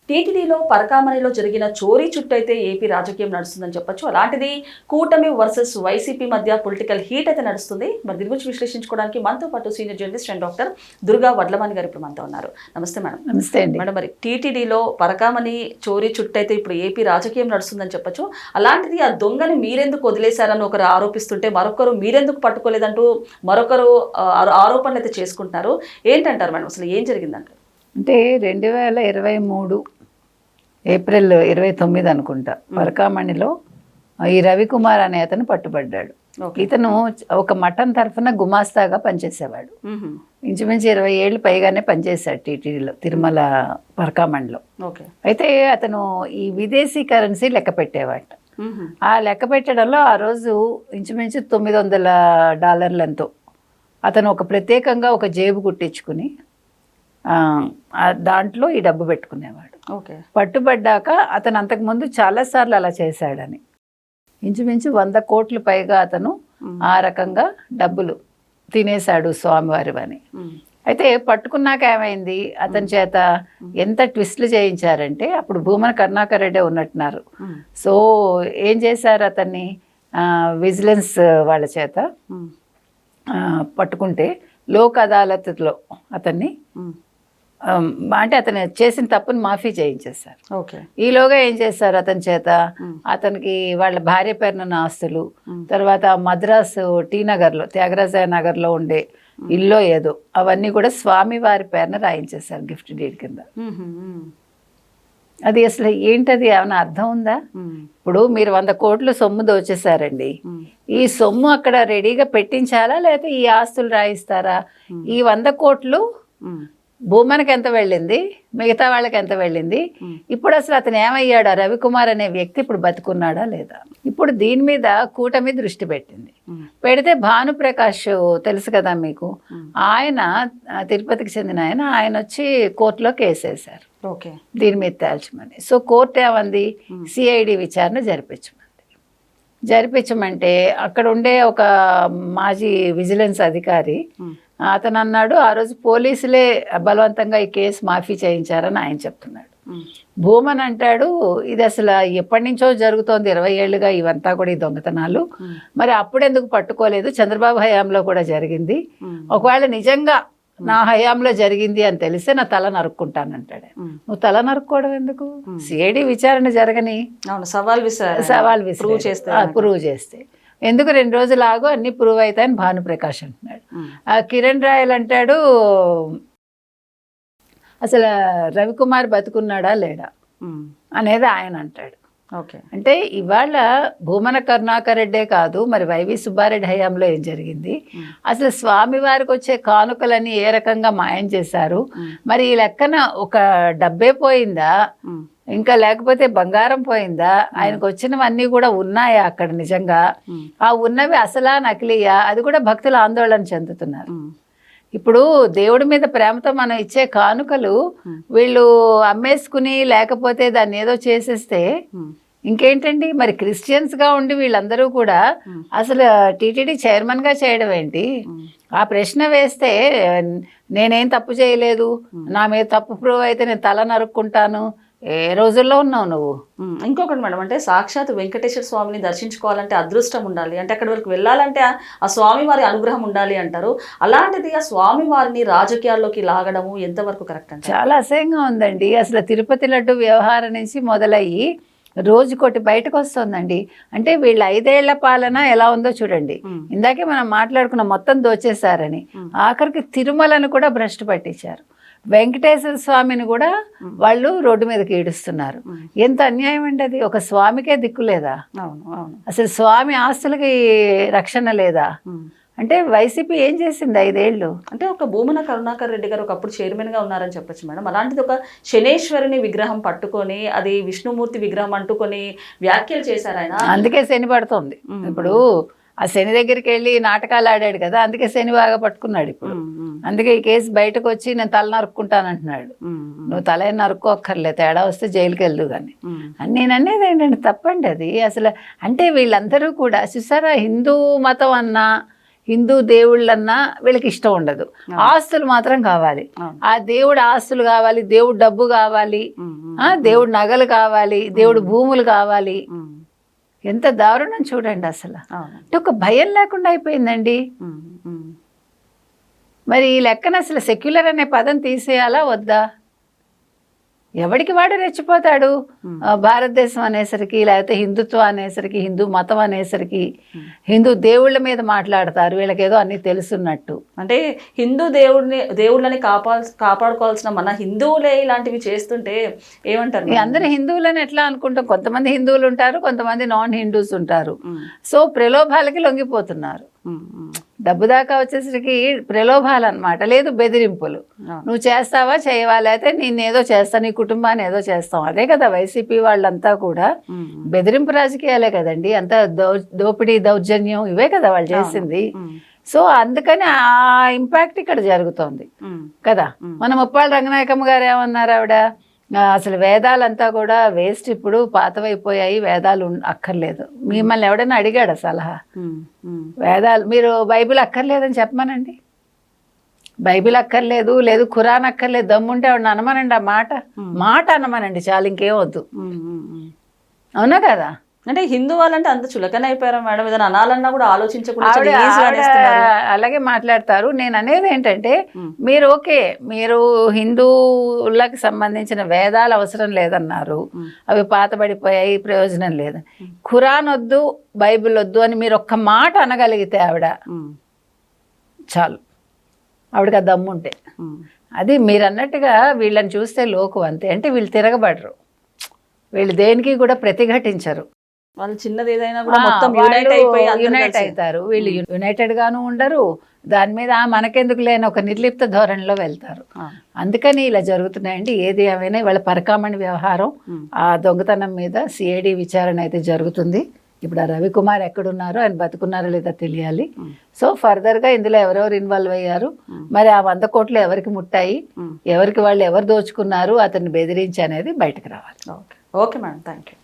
టీటీడీలో పరకామణిలో జరిగిన చోరీ చుట్టూ అయితే ఏపీ రాజకీయం నడుస్తుందని చెప్పొచ్చు. అలాంటిది కూటమి వర్సెస్ వైసీపీ మధ్య పొలిటికల్ హీట్ అయితే నడుస్తుంది. మరి దీని గురించి విశ్లేషించుకోవడానికి మనతో పాటు senior journalist and doctor Durga Vadlamani గారు ఇప్పుడు మనతో ఉన్నారు. నమస్తే మేడం. నమస్తే అండి మేడం, మరి టీటీడీలో పరకామణి చోరీ చుట్టూ అయితే ఇప్పుడు ఏపీ రాజకీయం నడుస్తుందని చెప్పొచ్చు. అలాంటిది ఆ దొంగని మీరెందుకు వదిలేశారని ఒకరు ఆరోపిస్తుంటే మరొకరు మీరెందుకు పట్టుకోలేదంటూ మరొకరు ఆరోపణలు అయితే చేసుకుంటున్నారు. ఏంటంటారు మేడం, అసలు ఏం జరిగిందంటారు? అంటే 2023 ఏప్రిల్ 29 అనుకుంటా పరకామణిలో ఈ రవికుమార్ అనే అతను పట్టుబడ్డాడు. ఇతను ఒక మఠం తరఫున గుమాస్తాగా పనిచేసేవాడు. ఇంచుమించు 20 ఏళ్ళు పైగానే పనిచేశాడు టీటీడీలో, తిరుమల పరకామణిలో. అయితే అతను ఈ విదేశీ కరెన్సీ లెక్క పెట్టేవాట. ఆ లెక్క పెట్టడంలో ఆ రోజు ఇంచుమించు $900 ఎంతో అతను ఒక ప్రత్యేకంగా ఒక జేబు కుట్టించుకుని దాంట్లో ఈ డబ్బు పెట్టుకునేవాడు. పట్టుబడ్డాక అతను అంతకుముందు చాలాసార్లు అలా చేశాడని, ఇంచుమించు 100 కోట్ల పైగా అతను ఆ రకంగా డబ్బులు తినేశాడు స్వామివారి అని. అయితే పట్టుకున్నాక ఏమైంది, అతని చేత ఎంత ట్విస్ట్లు చేయించారంటే, అప్పుడు భూమన కరుణాకర్ రెడ్డి ఉన్నట్టున్నారు. సో ఏం చేశారు, అతన్ని విజిలెన్స్ వాళ్ళ చేత పట్టుకుంటే లోక్ అదాలత్లో అతన్ని అంటే అతను చేసిన తప్పుని మాఫీ చేయించేశారు. ఈలోగా ఏం చేశారు, అతని చేత అతనికి వాళ్ళ భార్య పేరున ఆస్తులు, తర్వాత మద్రాసు టీ నగర్లో త్యాగరాజ నగర్లో ఉండే ఇల్లు ఏదో అవన్నీ కూడా స్వామి వారి పేరున రాయించేశారు గిఫ్ట్ డీడ్ కింద. అది అసలు ఏంటది, ఏమైనా అర్థం ఉందా? ఇప్పుడు మీరు 100 కోట్లు సొమ్ము దోచేశారండి, ఈ సొమ్ము అక్కడ రెడీగా పెట్టించాలా లేకపోతే ఈ ఆస్తులు రాయిస్తారా? ఈ 100 కోట్లు భూమనకి ఎంత వెళ్ళింది, మిగతా వాళ్ళకి ఎంత వెళ్ళింది? ఇప్పుడు అసలు అతను ఏమయ్యాడా, రవికుమార్ అనే వ్యక్తి ఇప్పుడు బతుకున్నాడా లేదా? ఇప్పుడు దీని మీద కూటమి దృష్టి పెట్టింది. పెడితే భానుప్రకాష్ తెలుసు కదా మీకు, ఆయన తిరుపతికి చెందిన ఆయన వచ్చి కోర్టులో కేసు వేశారు దీని మీద తేల్చమని. సో కోర్టు ఏమంది, సిఐడి విచారణ జరిపించమంటే అక్కడ ఉండే ఒక మాజీ విజిలెన్స్ అధికారి అతను అన్నాడు, ఆ రోజు పోలీసులే బలవంతంగా ఈ కేసు మాఫీ చేయించారని ఆయన చెప్తున్నాడు. భూమన్ అంటాడు, ఇది అసలు ఎప్పటి నుంచో జరుగుతోంది, 20 ఏళ్ళుగా ఇవంతా కూడా ఈ దొంగతనాలు, మరి అప్పుడెందుకు పట్టుకోలేదు, చంద్రబాబు హయాంలో కూడా జరిగింది, ఒకవేళ నిజంగా నా హయాంలో జరిగింది అని తెలిస్తే నా తల నరుక్కుంటానంటాడు. నువ్వు తల నరుక్కోవడం ఎందుకు, సిఐడి విచారణ జరగని, సవాల్ ప్రూవ్ చేస్తే ఎందుకు 2 రోజులు ఆగు, అన్ని ప్రూవ్ అవుతాయని భానుప్రకాష్ అంటున్నాడు. కిరణ్ రాయల్ అంటాడు, అసలు రవికుమార్ బతుకున్నాడా లేడా అనేది ఆయన అంటాడు. అంటే ఇవాళ భూమన కరుణాకర్ రెడ్డే కాదు, మరి వైవి సుబ్బారెడ్డి హయాంలో ఏం జరిగింది, అసలు స్వామివారికి వచ్చే కానుకలని ఏ రకంగా మాయం చేశారు, మరి ఈ లెక్కన ఒక డబ్బే పోయిందా, ఇంకా లేకపోతే బంగారం పోయిందా, ఆయనకు వచ్చినవన్నీ కూడా ఉన్నాయా అక్కడ నిజంగా, ఆ ఉన్నవి అసలా నకిలీయా, అది కూడా భక్తులు ఆందోళన చెందుతున్నారు. ఇప్పుడు దేవుడి మీద ప్రేమతో మనం ఇచ్చే కానుకలు వీళ్ళు అమ్మేసుకుని లేకపోతే దాన్ని ఏదో చేసేస్తే ఇంకేంటండి, మరి క్రిస్టియన్స్గా ఉండి వీళ్ళందరూ కూడా అసలు టీటీడీ చైర్మన్గా చేయడం ఏంటి? ఆ ప్రశ్న వేస్తే నేనేం తప్పు చేయలేదు, నా మీద తప్పు ప్రూవ్ అయితే నేను తల నరుక్కుంటాను, ఏ రోజుల్లో ఉన్నావు నువ్వు? ఇంకొకటి మేడం, అంటే సాక్షాత్ వెంకటేశ్వర స్వామిని దర్శించుకోవాలంటే అదృష్టం ఉండాలి, అంటే అక్కడి వరకు వెళ్ళాలంటే ఆ స్వామి వారి అనుగ్రహం ఉండాలి అంటారు. అలాంటిది ఆ స్వామి వారిని రాజకీయాల్లోకి లాగడము ఎంతవరకు కరెక్ట్ అంటే? చాలా అసహ్యంగా ఉందండి. అసలు తిరుపతి లడ్డు వ్యవహారం నుంచి మొదలయ్యి రోజుకోటి బయటకు వస్తుందండి. అంటే వీళ్ళ 5 ఏళ్ల పాలన ఎలా ఉందో చూడండి. ఇందాకే మనం మాట్లాడుకున్న మొత్తం దోచేశారని, ఆఖరికి తిరుమలను కూడా భ్రష్టు పట్టించారు, వెంకటేశ్వర స్వామిని కూడా వాళ్ళు రోడ్డు మీదకి ఈడుస్తున్నారు. ఎంత అన్యాయం అండి అది, ఒక స్వామికే దిక్కు లేదా? అసలు స్వామి ఆస్తులకి రక్షణ లేదా? అంటే వైసీపీ ఏం చేసింది 5 ఏళ్ళు? అంటే ఒక భూమన కరుణాకర్ రెడ్డి గారు ఒకప్పుడు చైర్మన్గా ఉన్నారని చెప్పొచ్చు మేడం. అలాంటిది ఒక శనేశ్వరుని విగ్రహం పట్టుకొని అది విష్ణుమూర్తి విగ్రహం అంటుకొని వ్యాఖ్యలు చేశారు ఆయన. అందుకే శని పడుతుంది. ఇప్పుడు ఆ శని దగ్గరికి వెళ్ళి నాటకాలు ఆడాడు కదా, అందుకే శని బాగా పట్టుకున్నాడు ఇప్పుడు. అందుకే ఈ కేసు బయటకు వచ్చి నేను తల నరుక్కుంటానంటున్నాడు. నువ్వు తల ఏం నరుక్కోక్కర్లే, తేడా వస్తే జైలుకి వెళ్దు కానీ. నేను అనేది ఏంటంటే తప్పండి అది అసలు. అంటే వీళ్ళందరూ కూడా చూసారా, హిందూ మతం అన్నా హిందూ దేవుళ్ళన్నా వీళ్ళకి ఇష్టం ఉండదు, ఆస్తులు మాత్రం కావాలి. ఆ దేవుడు ఆస్తులు కావాలి, దేవుడు డబ్బు కావాలి, దేవుడు నగలు కావాలి, దేవుడు భూములు కావాలి. ఎంత దారుణం చూడండి అసలు. అంటే ఒక భయం లేకుండా అయిపోయిందండి. మరి ఈ లెక్కన అసలు సెక్యులర్ అనే పదం తీసేయాలా వద్దా? ఎవడికి వాడు రెచ్చిపోతాడు. భారతదేశం అనేసరికి, లేకపోతే హిందుత్వం అనేసరికి, హిందూ మతం అనేసరికి, హిందూ దేవుళ్ళ మీద మాట్లాడతారు. వీళ్ళకేదో అన్నీ తెలుసున్నట్టు. అంటే హిందూ దేవుళ్ళని కాపాడుకోవాల్సిన మన హిందువులే ఇలాంటివి చేస్తుంటే ఏమంటారు? అందరూ హిందువులని ఎట్లా అనుకుంటాం? కొంతమంది హిందువులు ఉంటారు, కొంతమంది నాన్ హిందూస్ ఉంటారు. సో ప్రలోభాలకి లొంగిపోతున్నారు. డబ్బు దాకా వచ్చేసరికి ప్రలోభాలు అనమాట, లేదు బెదిరింపులు. నువ్వు చేస్తావా, చేయవా, లేకపోతే నేనేదో చేస్తా, నీ కుటుంబాన్ని ఏదో చేస్తాం. అదే కదా వైసీపీ వాళ్ళంతా కూడా బెదిరింపు రాజకీయాలే కదండి. అంతా దోపిడీ దౌర్జన్యం ఇవే కదా వాళ్ళు చేసింది. సో అందుకని ఆ ఇంపాక్ట్ ఇక్కడ జరుగుతోంది కదా. మన ముప్పాళ్ళ రంగనాయకమ్మ గారు ఏమన్నారు ఆవిడ, అసలు వేదాలంతా కూడా వేస్ట్, ఇప్పుడు పాతవైపోయాయి, వేదాలు అక్కర్లేదు. మిమ్మల్ని ఎవడైనా అడిగాడు సలహా? వేదాలు మీరు బైబిల్ అక్కర్లేదని చెప్పమనండి. బైబిల్ అక్కర్లేదు, లేదు ఖురాన్ అక్కర్లేదు, దమ్ముంటే ఆవిడ అనమనండి. ఆ మాట అనమనండి చాలు, ఇంకేం వద్దు. అవునా కదా? అంటే హిందూ వాళ్ళంటే అంత చులకన అయిపోయారా మేడం? ఏదైనా అనాలన్నా కూడా ఆలోచించకుండా అలాగే మాట్లాడతారు. నేను అనేది ఏంటంటే, మీరు ఓకే, మీరు హిందువులకు సంబంధించిన వేదాలు అవసరం లేదన్నారు, అవి పాతబడిపోయాయి, ప్రయోజనం లేదు. ఖురాన్ వద్దు, బైబిల్ వద్దు అని మీరు ఒక్క మాట అనగలిగితే ఆవిడ చాలు, ఆవిడకి ఆ దమ్ముంటే. అది మీరు అన్నట్టుగా వీళ్ళని చూస్తే లోకు అంతే. అంటే వీళ్ళు తిరగబడరు, వీళ్ళు దేనికి కూడా ప్రతిఘటించరు. వాళ్ళు చిన్నది ఏదైనా కూడా మొత్తం యునైట్ అవుతారు. వీళ్ళు యునైటెడ్ గాను ఉండరు. దాని మీద మనకెందుకు లేని ఒక నిర్లిప్త ధోరణిలో వెళ్తారు. అందుకని ఇలా జరుగుతున్నాయండి. ఏది ఏమైనా వాళ్ళ పరకామణి వ్యవహారం, ఆ దొంగతనం మీద సిఐడి విచారణ అయితే జరుగుతుంది. ఇప్పుడు ఆ రవికుమార్ ఎక్కడున్నారో, ఆయన బతుకున్నారో లేదా తెలియాలి. సో ఫర్దర్గా ఇందులో ఎవరెవరు ఇన్వాల్వ్ అయ్యారు, మరి ఆ 100 కోట్లు ఎవరికి ముట్టాయి, ఎవరికి వాళ్ళు ఎవరు దోచుకున్నారు, అతన్ని బెదిరించి అనేది బయటకు రావాలి. Okay madam, thank you.